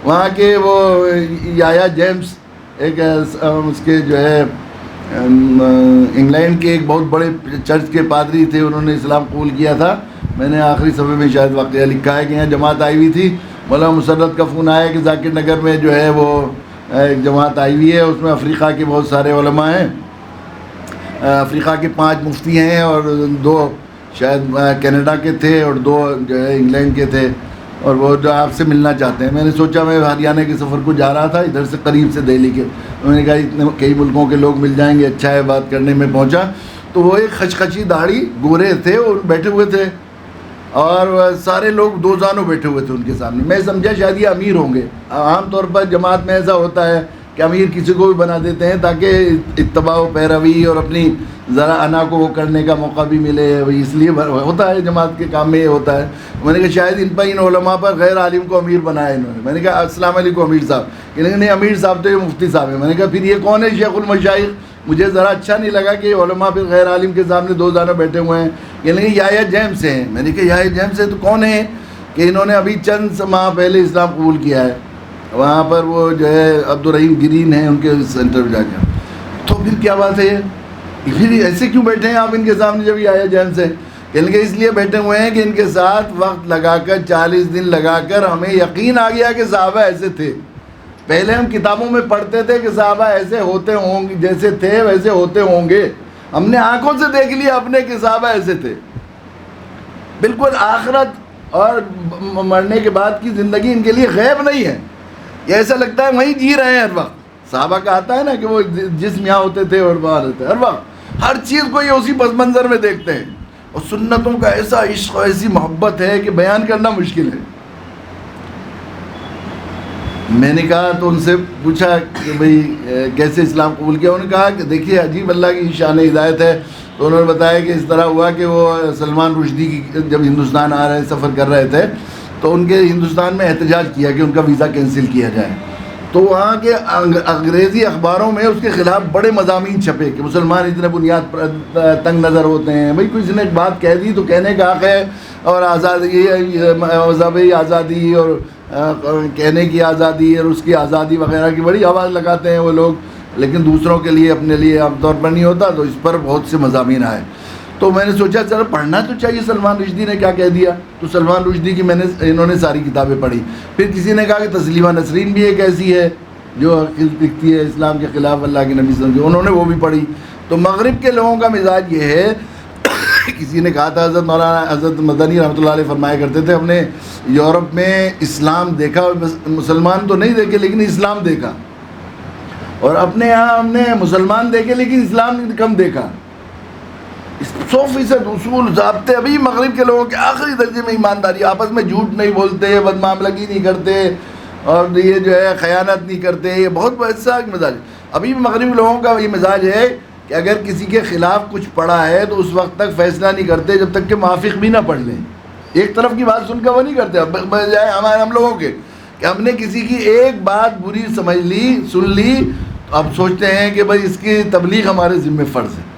وہاں کے وہ یایا جیمس ایک اس کے جو ہے انگلینڈ کے ایک بہت بڑے چرچ کے پادری تھے، انہوں نے اسلام قبول کیا تھا. میں نے آخری صفحے میں شاید واقعہ لکھا ہے کہ یہاں جماعت آئی ہوئی تھی. مولانا مسرت کا فون آیا کہ ذاکر نگر میں جو ہے وہ ایک جماعت آئی ہوئی ہے، اس میں افریقہ کے بہت سارے علماء ہیں، افریقہ کے 5 مفتی ہیں اور 2 شاید کینیڈا کے تھے اور 2 جو ہے انگلینڈ کے تھے، اور وہ جو آپ سے ملنا چاہتے ہیں. میں نے سوچا میں ہریانہ کے سفر کو جا رہا تھا، ادھر سے قریب سے دہلی کے، میں نے کہا اتنے کئی ملکوں کے لوگ مل جائیں گے، اچھا ہے. بات کرنے میں پہنچا تو وہ ایک خچخچی داڑھی گورے تھے اور بیٹھے ہوئے تھے، اور سارے لوگ 2 زانوں بیٹھے ہوئے تھے ان کے سامنے. میں سمجھا شاید یہ امیر ہوں گے. عام طور پر جماعت میں ایسا ہوتا ہے کہ امیر کسی کو بھی بنا دیتے ہیں تاکہ اتباع و پیروی اور اپنی ذرا انا کو وہ کرنے کا موقع بھی ملے، اس لیے ہوتا ہے جماعت کے کام میں یہ ہوتا ہے. میں نے کہا شاید ان علماء پر غیر عالم کو امیر بنایا انہوں نے. میں نے کہا السلام علیکم امیر صاحب. کہ نہیں امیر صاحب تو یہ مفتی صاحب ہیں. میں نے کہا پھر یہ کون ہے شیخ المشائخ؟ مجھے ذرا اچھا نہیں لگا کہ علماء پھر غیر عالم کے سامنے 2 زانوں بیٹھے ہوئے ہیں. کہ نہیں یایا جیمس ہیں. میں نے کہا یایا جیمس ہے تو کون ہے؟ کہ انہوں نے ابھی چند ماہ پہلے اسلام قبول کیا ہے. وہاں پر وہ جو ہے عبدالرحیم گرین ہیں ان کے سینٹر میں جا کے. تو پھر کیا بات ہے پھر ایسے کیوں بیٹھے ہیں آپ ان کے سامنے جب یایا جیمس ہے؟ کہنے کہ اس لیے بیٹھے ہوئے ہیں کہ ان کے ساتھ وقت لگا کر 40 دن لگا کر ہمیں یقین آ گیا کہ صحابہ ایسے تھے. پہلے ہم کتابوں میں پڑھتے تھے کہ صحابہ ایسے ہوتے ہوں گے، جیسے تھے ویسے ہوتے ہوں گے. ہم نے آنکھوں سے دیکھ لیا اپنے کہ صحابہ ایسے تھے. بالکل آخرت اور مرنے کے بعد کی زندگی ان کے لیے غیب نہیں ہے. یہ ایسا لگتا ہے وہیں جی رہے ہیں ہر وقت. صحابہ کا آتا ہے نا کہ وہ جسم یہاں ہوتے تھے اور وہاں رہتے، ہر وقت ہر چیز کو یہ اسی پس منظر میں دیکھتے ہیں. اور سنتوں کا ایسا عشق اور ایسی محبت ہے کہ بیان کرنا مشکل ہے. میں نے کہا تو ان سے پوچھا کہ بھئی کیسے اسلام قبول کیا؟ انہوں نے کہا کہ دیکھیے عجیب اللہ کی شان ہدایت ہے. تو انہوں نے بتایا کہ اس طرح ہوا کہ وہ سلمان رشدی کی جب ہندوستان آ رہے سفر کر رہے تھے تو ان کے ہندوستان میں احتجاج کیا کہ ان کا ویزا کینسل کیا جائے. تو وہاں کے انگریزی اخباروں میں اس کے خلاف بڑے مضامین چھپے کہ مسلمان اتنے بنیاد پر تنگ نظر ہوتے ہیں. بھئی کسی نے ایک بات کہہ دی تو کہنے کا حق ہے، اور آزادی، مذہبی آزادی اور کہنے کی آزادی اور اس کی آزادی وغیرہ کی بڑی آواز لگاتے ہیں وہ لوگ، لیکن دوسروں کے لیے اپنے لیے عام طور پر نہیں ہوتا. تو اس پر بہت سے مضامین آئے. تو میں نے سوچا چلو پڑھنا تو چاہیے سلمان رشدی نے کیا کہہ دیا. تو سلمان رشدی کی انہوں نے ساری کتابیں پڑھی. پھر کسی نے کہا کہ تسلیمہ نسرین بھی ایک ایسی ہے جو لکھتی ہے اسلام کے خلاف اللہ کے نبی صلی اللہ علیہ وسلم، انہوں نے وہ بھی پڑھی. تو مغرب کے لوگوں کا مزاج یہ ہے، کسی نے کہا تھا حضرت مولانا حضرت مدنی رحمۃ اللہ علیہ فرمایا کرتے تھے ہم نے یورپ میں اسلام دیکھا، مسلمان تو نہیں دیکھے لیکن اسلام دیکھا، اور اپنے یہاں ہم نے مسلمان دیکھے لیکن اسلام کم دیکھا. 100% اصول ضابطے ابھی مغرب کے لوگوں کے آخری درجے میں ایمانداری، آپس میں جھوٹ نہیں بولتے، بدمعاملگی نہیں کرتے، اور یہ جو ہے خیانت نہیں کرتے. یہ بہت ایسا مزاج ابھی بھی مغربی لوگوں کا یہ مزاج ہے کہ اگر کسی کے خلاف کچھ پڑھا ہے تو اس وقت تک فیصلہ نہیں کرتے جب تک کہ موافق بھی نہ پڑھ لیں. ایک طرف کی بات سن کر وہ نہیں کرتے. بجائے ہم لوگوں کے کہ ہم نے کسی کی ایک بات بری سمجھ لی، سن لی، تو اب سوچتے ہیں کہ بھائی اس کی تبلیغ ہمارے ذمہ فرض ہے،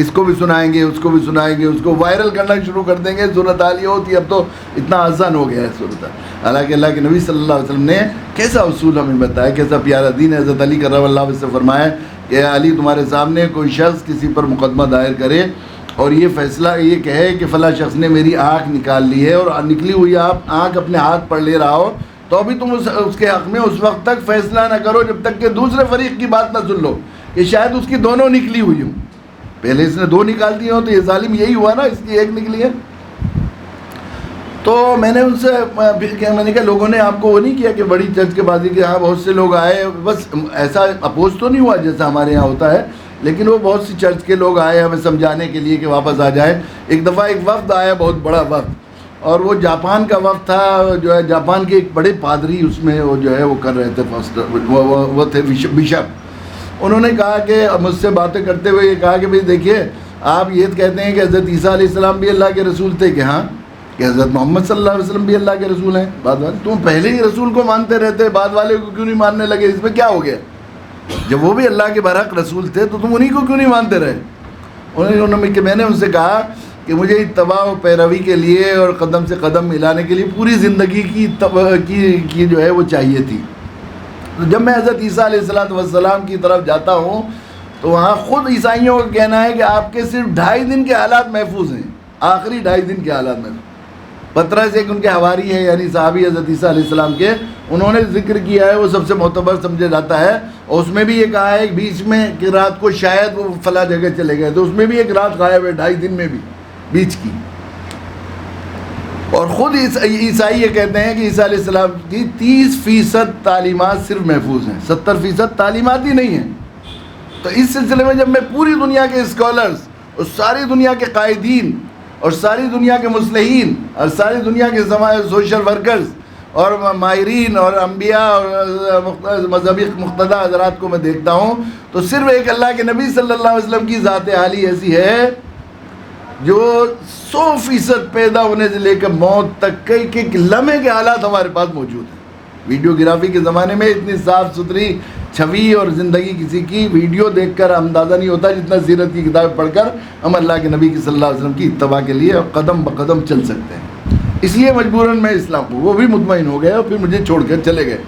اس کو بھی سنائیں گے، اس کو بھی سنائیں گے، اس کو وائرل کرنا شروع کر دیں گے. صورت حال یہ ہوتی ہے اب تو اتنا آسان ہو گیا ہے صورت حال. حالانکہ اللہ کے نبی صلی اللہ علیہ وسلم نے کیسا اصول ہمیں بتایا، کیسا پیارا دین ہے. حضرت علی کرم اللہ وجہ سے فرمایا کہ علی تمہارے سامنے کوئی شخص کسی پر مقدمہ دائر کرے اور یہ فیصلہ یہ کہے کہ فلاں شخص نے میری آنکھ نکال لی ہے، اور نکلی ہوئی آپ آنکھ اپنے ہاتھ پر لے رہا ہو، تو ابھی تم اس کے حق میں اس وقت تک فیصلہ نہ کرو جب تک کہ دوسرے فریق کی بات نہ سن لو کہ شاید اس کی دونوں نکلی ہوئی ہوں. پہلے اس نے 2 نکال دی ہوں تو یہ ظالم یہی ہوا نا، اس کی 1 نکلی ہے. تو میں نے ان سے میں نے کہا لوگوں نے آپ کو وہ نہیں کیا کہ بڑی چرچ کے بازی کے ہاں بہت سے لوگ آئے، بس ایسا اپوز تو نہیں ہوا جیسا ہمارے یہاں ہوتا ہے، لیکن وہ بہت سی چرچ کے لوگ آئے ہمیں سمجھانے کے لیے کہ واپس آ جائیں. ایک دفعہ ایک وفد آیا، بہت بڑا وفد، اور وہ جاپان کا وفد تھا. جو ہے جاپان کے ایک بڑے پادری اس میں وہ جو ہے وہ کر رہے تھے، وہ تھے بشپ. انہوں نے کہا کہ مجھ سے باتیں کرتے ہوئے یہ کہا کہ بھئی دیکھیے آپ یہ کہتے ہیں کہ حضرت عیسیٰ علیہ السلام بھی اللہ کے رسول تھے، کہ ہاں کہ حضرت محمد صلی اللہ علیہ وسلم بھی اللہ کے رسول ہیں. بعد والے تم پہلے ہی رسول کو مانتے رہتے، بعد والے کو کیوں نہیں ماننے لگے؟ اس میں کیا ہو گیا؟ جب وہ بھی اللہ کے برحق رسول تھے تو تم انہی کو کیوں نہیں مانتے رہے؟ میں نے ان سے کہا کہ مجھے اتباع و پیروی کے لیے اور قدم سے قدم ملانے کے لیے پوری زندگی کی جو ہے وہ چاہیے تھی. تو جب میں حضرت عیسیٰ علیہ السلام کی طرف جاتا ہوں تو وہاں خود عیسائیوں کا کہنا ہے کہ آپ کے صرف 2.5 دن کے حالات محفوظ ہیں, آخری 2.5 دن کے حالات محفوظ. پطرس ایک ان کے حواری ہیں, یعنی صحابی حضرت عیسیٰ علیہ السلام کے, انہوں نے ذکر کیا ہے, وہ سب سے معتبر سمجھا جاتا ہے, اور اس میں بھی یہ کہا ہے کہ بیچ میں کہ رات کو شاید وہ فلاں جگہ چلے گئے, تو اس میں بھی ایک رات غائب ہے 2.5 دن میں بھی بیچ کی. اور خود عیسائی یہ کہتے ہیں کہ عیسیٰ علیہ السلام کی 30% تعلیمات صرف محفوظ ہیں, 70% تعلیمات ہی نہیں ہیں. تو اس سلسلے میں جب میں پوری دنیا کے اسکالرز اور ساری دنیا کے قائدین اور ساری دنیا کے مصلحین اور ساری دنیا کے سوشل ورکرز اور ماہرین اور انبیاء اور مذہبی مقتدی حضرات کو میں دیکھتا ہوں, تو صرف ایک اللہ کے نبی صلی اللہ علیہ وسلم کی ذات عالی ایسی ہے جو 100% پیدا ہونے سے لے کر موت تک کئی لمحے کے حالات ہمارے پاس موجود ہیں. ویڈیوگرافی کے زمانے میں اتنی صاف ستھری چھوی اور زندگی کسی کی ویڈیو دیکھ کر اندازہ نہیں ہوتا جتنا سیرت کی کتابیں پڑھ کر ہم اللہ کے نبی صلی اللہ علیہ وسلم کی اتباع کے لیے قدم بقدم چل سکتے ہیں. اس لیے مجبوراً میں اسلام کو وہ بھی مطمئن ہو گئے اور پھر مجھے چھوڑ کر چلے گئے.